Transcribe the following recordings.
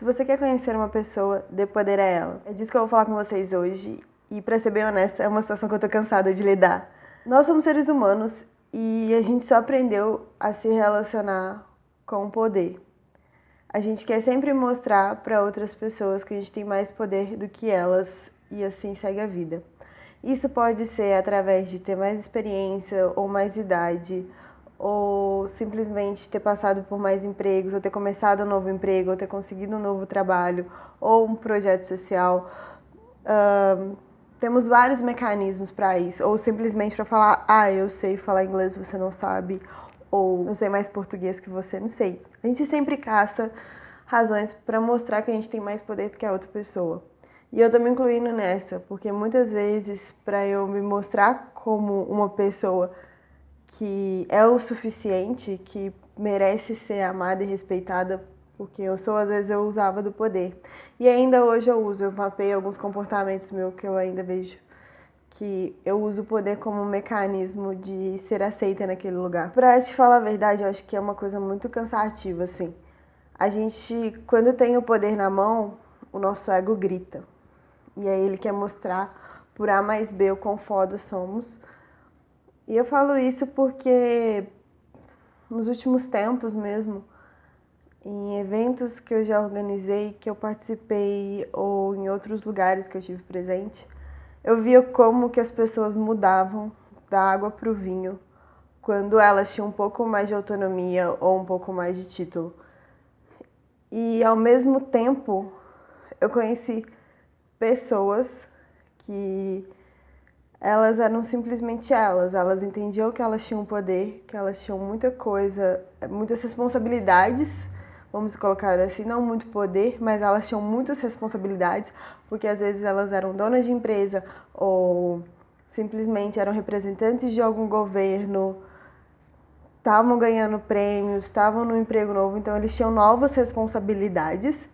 Se você quer conhecer uma pessoa, dê poder a ela. É disso que eu vou falar com vocês hoje. E pra ser bem honesta, é uma situação que eu tô cansada de lidar. Nós somos seres humanos e a gente só aprendeu a se relacionar com o poder. A gente quer sempre mostrar para outras pessoas que a gente tem mais poder do que elas e assim segue a vida. Isso pode ser através de ter mais experiência ou mais idade, ou simplesmente ter passado por mais empregos, ou ter começado um novo emprego, ou ter conseguido um novo trabalho, ou um projeto social. Temos vários mecanismos para isso, ou simplesmente para falar, eu sei falar inglês, você não sabe, ou eu sei mais português que você, não sei. A gente sempre caça razões para mostrar que a gente tem mais poder do que a outra pessoa. E eu tô me incluindo nessa, porque muitas vezes, para eu me mostrar como uma pessoa que é o suficiente, que merece ser amada e respeitada, porque eu sou, às vezes eu usava do poder. E ainda hoje eu uso, eu mapeei alguns comportamentos meus que eu ainda vejo que eu uso o poder como um mecanismo de ser aceita naquele lugar. Pra te falar a verdade, eu acho que é uma coisa muito cansativa, assim. A gente, quando tem o poder na mão, o nosso ego grita. E aí ele quer mostrar por A mais B o quão foda somos. E eu falo isso porque nos últimos tempos mesmo, em eventos que eu já organizei, que eu participei, ou em outros lugares que eu tive presente, eu via como que as pessoas mudavam da água para o vinho quando elas tinham um pouco mais de autonomia ou um pouco mais de título. E ao mesmo tempo, eu conheci pessoas que elas eram simplesmente elas entendiam que elas tinham poder, que elas tinham muita coisa, muitas responsabilidades, vamos colocar assim, não muito poder, mas elas tinham muitas responsabilidades, porque às vezes elas eram donas de empresa ou simplesmente eram representantes de algum governo, estavam ganhando prêmios, estavam no emprego novo, então eles tinham novas responsabilidades.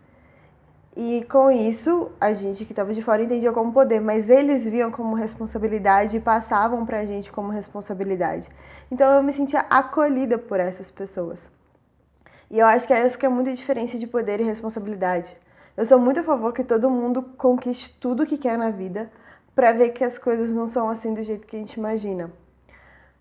E com isso, a gente que estava de fora entendia como poder, mas eles viam como responsabilidade e passavam pra gente como responsabilidade. Então eu me sentia acolhida por essas pessoas. E eu acho que essa que é muita diferença de poder e responsabilidade. Eu sou muito a favor que todo mundo conquiste tudo o que quer na vida pra ver que as coisas não são assim do jeito que a gente imagina.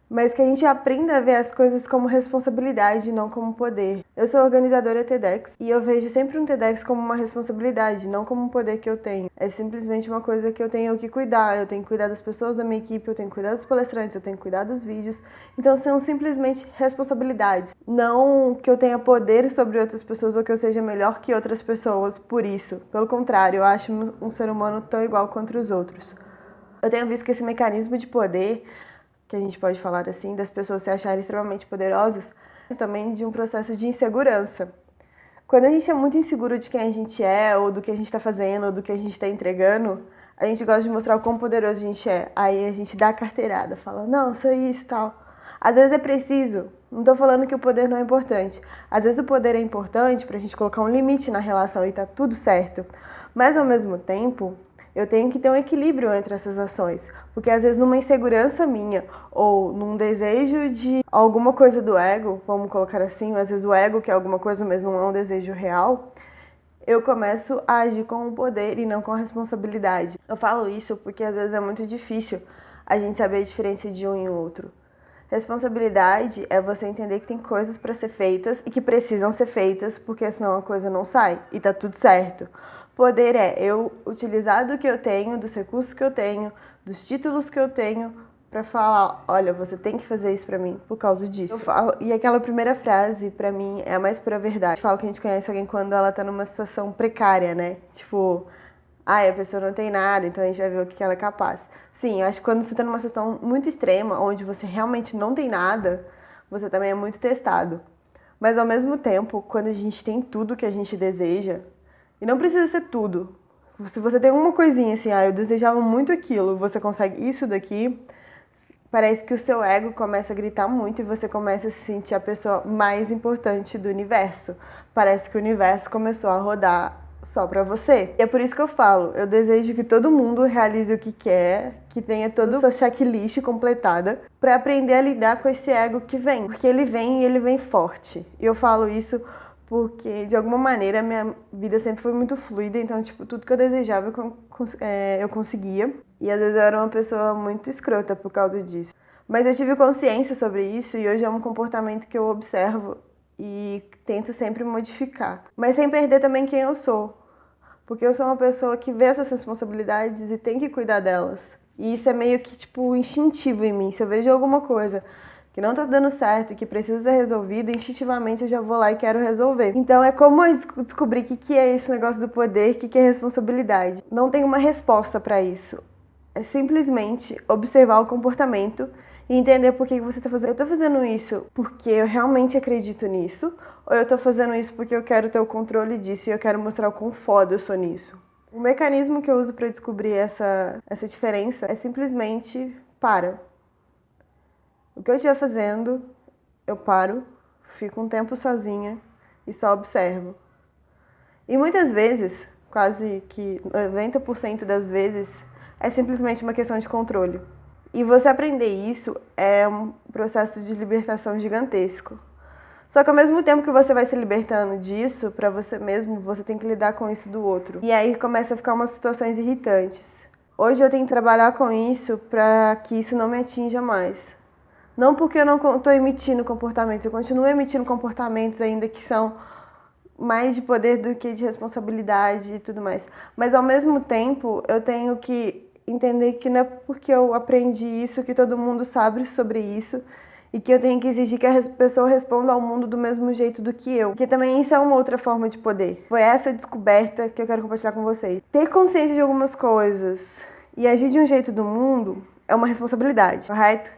Mas que a gente aprenda a ver as coisas como responsabilidade e não como poder. Eu sou organizadora TEDx e eu vejo sempre um TEDx como uma responsabilidade, não como um poder que eu tenho. É simplesmente uma coisa que eu tenho que cuidar. Eu tenho que cuidar das pessoas da minha equipe, eu tenho que cuidar dos palestrantes, eu tenho que cuidar dos vídeos. Então são simplesmente responsabilidades. Não que eu tenha poder sobre outras pessoas ou que eu seja melhor que outras pessoas por isso. Pelo contrário, eu acho um ser humano tão igual quanto os outros. Eu tenho visto que esse mecanismo de poder, que a gente pode falar assim, das pessoas se acharem extremamente poderosas, também de um processo de insegurança. Quando a gente é muito inseguro de quem a gente é, ou do que a gente está fazendo, ou do que a gente está entregando, a gente gosta de mostrar o quão poderoso a gente é. Aí a gente dá a carteirada, fala, não, sou isso e tal. Às vezes é preciso, não estou falando que o poder não é importante. Às vezes o poder é importante para a gente colocar um limite na relação e tá tudo certo. Mas ao mesmo tempo, eu tenho que ter um equilíbrio entre essas ações, porque às vezes numa insegurança minha ou num desejo de alguma coisa do ego, vamos colocar assim, às vezes o ego quer alguma coisa, mas não é um desejo real, eu começo a agir com o poder e não com a responsabilidade. Eu falo isso porque às vezes é muito difícil a gente saber a diferença de um e outro. Responsabilidade é você entender que tem coisas para ser feitas e que precisam ser feitas, porque senão a coisa não sai e tá tudo certo. Poder é eu utilizar do que eu tenho, dos recursos que eu tenho, dos títulos que eu tenho, para falar, olha, você tem que fazer isso para mim por causa disso. Eu falo, e aquela primeira frase, para mim, é a mais pura verdade. Eu falo que a gente conhece alguém quando ela tá numa situação precária, né? Tipo, a pessoa não tem nada, então a gente vai ver o que ela é capaz. Sim, eu acho que quando você tá numa situação muito extrema, onde você realmente não tem nada, você também é muito testado. Mas ao mesmo tempo, quando a gente tem tudo que a gente deseja, e não precisa ser tudo. Se você tem uma coisinha assim, eu desejava muito aquilo, você consegue isso daqui, parece que o seu ego começa a gritar muito e você começa a se sentir a pessoa mais importante do universo. Parece que o universo começou a rodar só pra você. E é por isso que eu falo, eu desejo que todo mundo realize o que quer, que tenha toda a sua checklist completada, pra aprender a lidar com esse ego que vem. Porque ele vem e ele vem forte. E eu falo isso porque de alguma maneira a minha vida sempre foi muito fluida, então, tipo, tudo que eu desejava eu conseguia. E às vezes eu era uma pessoa muito escrota por causa disso. Mas eu tive consciência sobre isso e hoje é um comportamento que eu observo e tento sempre modificar. Mas sem perder também quem eu sou. Porque eu sou uma pessoa que vê essas responsabilidades e tem que cuidar delas. E isso é meio que, tipo, instintivo em mim. Se eu vejo alguma coisa que não tá dando certo, que precisa ser resolvido, instintivamente eu já vou lá e quero resolver. Então é como eu descobrir o que é esse negócio do poder, o que é responsabilidade. Não tem uma resposta para isso. É simplesmente observar o comportamento e entender por que você está fazendo. Eu estou fazendo isso porque eu realmente acredito nisso, ou eu estou fazendo isso porque eu quero ter o controle disso e eu quero mostrar o quão foda eu sou nisso. O mecanismo que eu uso para descobrir essa diferença é simplesmente para. O que eu estiver fazendo, eu paro, fico um tempo sozinha e só observo. E muitas vezes, quase que 90% das vezes, é simplesmente uma questão de controle. E você aprender isso é um processo de libertação gigantesco. Só que ao mesmo tempo que você vai se libertando disso, para você mesmo, você tem que lidar com isso do outro. E aí começa a ficar umas situações irritantes. Hoje eu tenho que trabalhar com isso para que isso não me atinja mais. Não porque eu não estou emitindo comportamentos, eu continuo emitindo comportamentos ainda que são mais de poder do que de responsabilidade e tudo mais. Mas ao mesmo tempo eu tenho que entender que não é porque eu aprendi isso que todo mundo sabe sobre isso e que eu tenho que exigir que a pessoa responda ao mundo do mesmo jeito do que eu. Porque também isso é uma outra forma de poder. Foi essa descoberta que eu quero compartilhar com vocês. Ter consciência de algumas coisas e agir de um jeito do mundo é uma responsabilidade, correto?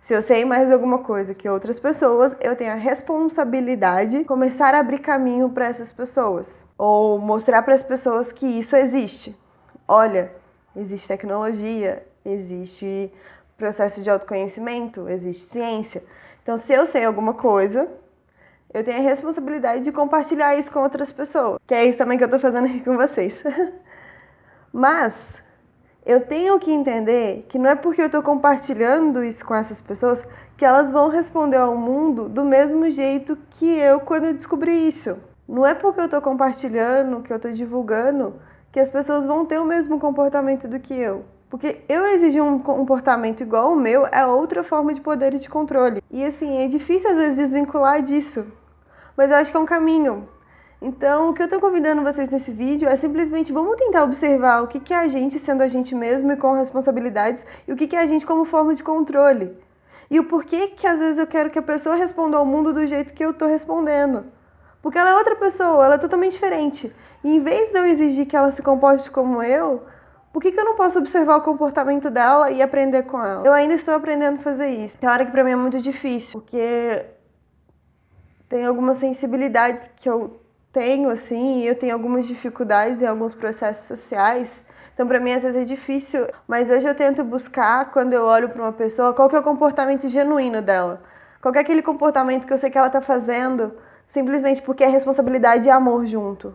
Se eu sei mais alguma coisa que outras pessoas, eu tenho a responsabilidade de começar a abrir caminho para essas pessoas. Ou mostrar para as pessoas que isso existe. Olha, existe tecnologia, existe processo de autoconhecimento, existe ciência. Então, se eu sei alguma coisa, eu tenho a responsabilidade de compartilhar isso com outras pessoas. Que é isso também que eu estou fazendo aqui com vocês. Mas eu tenho que entender que não é porque eu estou compartilhando isso com essas pessoas que elas vão responder ao mundo do mesmo jeito que eu quando eu descobri isso. Não é porque eu estou compartilhando, que eu estou divulgando, que as pessoas vão ter o mesmo comportamento do que eu. Porque eu exigir um comportamento igual ao meu é outra forma de poder e de controle. E assim, é difícil às vezes desvincular disso. Mas eu acho que é um caminho. Então, o que eu estou convidando vocês nesse vídeo é simplesmente vamos tentar observar o que é a gente sendo a gente mesmo e com responsabilidades e o que é a gente como forma de controle. E o porquê que às vezes eu quero que a pessoa responda ao mundo do jeito que eu estou respondendo. Porque ela é outra pessoa, ela é totalmente diferente. E em vez de eu exigir que ela se comporte como eu, por que eu não posso observar o comportamento dela e aprender com ela? Eu ainda estou aprendendo a fazer isso. Tem hora que pra mim é muito difícil, porque tem algumas sensibilidades que eu tenho, assim, e eu tenho algumas dificuldades em alguns processos sociais. Então, pra mim, às vezes é difícil, mas hoje eu tento buscar, quando eu olho pra uma pessoa, qual que é o comportamento genuíno dela. Qual que é aquele comportamento que eu sei que ela tá fazendo simplesmente porque é responsabilidade e amor junto.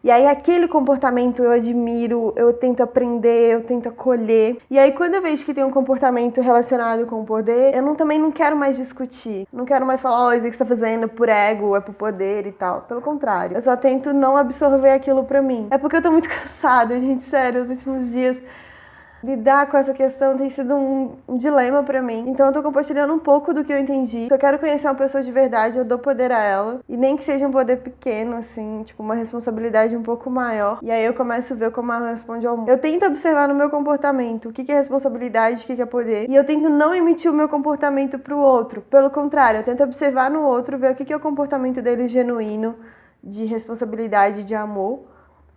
E aí aquele comportamento eu admiro, eu tento aprender, eu tento acolher. E aí quando eu vejo que tem um comportamento relacionado com o poder, eu também não quero mais discutir. Não quero mais falar, isso que você tá fazendo é por ego, é por poder e tal. Pelo contrário, eu só tento não absorver aquilo pra mim. É porque eu tô muito cansada, gente, sério, os últimos dias lidar com essa questão tem sido um dilema pra mim. Então eu tô compartilhando um pouco do que eu entendi. Se eu quero conhecer uma pessoa de verdade, eu dou poder a ela. E nem que seja um poder pequeno, assim, tipo uma responsabilidade um pouco maior. E aí eu começo a ver como ela responde ao mundo. Eu tento observar no meu comportamento o que é responsabilidade, o que é poder. E eu tento não emitir o meu comportamento pro outro. Pelo contrário, eu tento observar no outro, ver o que é o comportamento dele genuíno, de responsabilidade, de amor.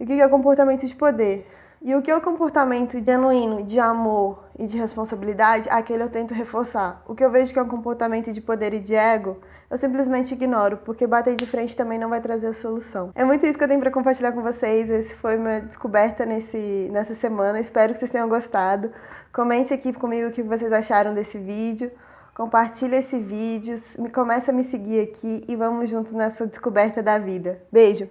E o que é o comportamento de poder. E o que é o comportamento genuíno de amor e de responsabilidade, aquele eu tento reforçar. O que eu vejo que é um comportamento de poder e de ego, eu simplesmente ignoro, porque bater de frente também não vai trazer a solução. É muito isso que eu tenho para compartilhar com vocês. Esse foi minha descoberta nessa semana. Espero que vocês tenham gostado. Comente aqui comigo o que vocês acharam desse vídeo. Compartilhe esse vídeo, começa a me seguir aqui e vamos juntos nessa descoberta da vida. Beijo!